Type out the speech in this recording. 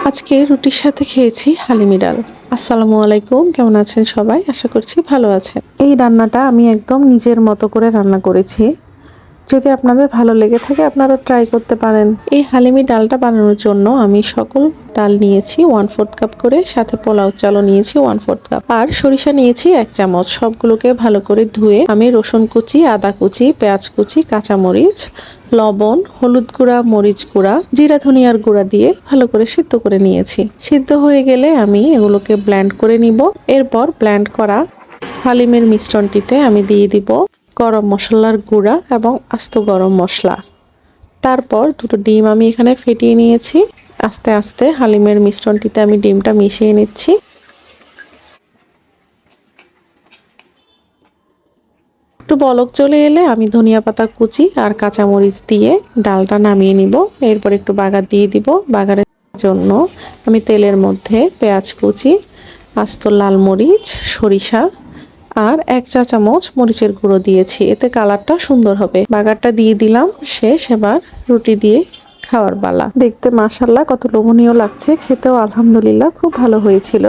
আজকে রুটির সাথে খেয়েছি হালিমি ডাল। আসসালামু আলাইকুম, কেমন আছেন সবাই? আশা করছি ভালো আছেন। এই রান্নাটা আমি একদম নিজের মতো করে রান্না করেছি। যদি আপনাদের ভালো লেগে থাকে আপনারা ট্রাই করতে পারেন। এই হালিমি ডালটা বানানোর জন্য আমি সকল ডাল নিয়েছি 1/4 কাপ করে, সাথে পোলাও চালও নিয়েছি 1/4 কাপ, আর সরিষা নিয়েছি 1 চামচ। সবগুলোকে ভালো করে ধুয়ে আমি রসুন কুচি, আদা কুচি, পেঁয়াজ কুচি, কাঁচামরিচ, লবণ, হলুদ গুঁড়া, মরিচ গুঁড়া, জিরা ধনিয়ার গুঁড়া দিয়ে ভালো করে সিদ্ধ করে নিয়েছি। সিদ্ধ হয়ে গেলে আমি এগুলোকে ব্লেন্ড করে নিব। এরপর ব্লেন্ড করা হালিমের মিশ্রণটিতে আমি দিয়ে দিব গরম মশলার গুঁড়া এবং আস্ত গরম মশলা। তারপর দুটো ডিম আমি এখানে ফেটিয়ে নিয়েছি। আস্তে আস্তে হালিমের মিশ্রণটিতে আমি ডিমটা মিশিয়ে নিচ্ছি। একটু বলক চলে এলে আমি ধনিয়া পাতা কুচি আর কাঁচামরিচ দিয়ে ডালটা নামিয়ে নিব। এরপর একটু বাগার দিয়ে দিব। বাগারের জন্য আমি তেলের মধ্যে পেঁয়াজ কুচি, আস্ত লাল মরিচ, সরিষা আর 1 চা চামচ মরিচের গুঁড়ো দিয়েছি, এতে কালারটা সুন্দর হবে। বাগারটা দিয়ে দিলাম। শেষ। এবার রুটি দিয়ে খাওয়ার পালা। দেখতে মাশাআল্লাহ কত লোভনীয় লাগছে, খেতেও আলহামদুলিল্লাহ খুব ভালো হয়েছিল।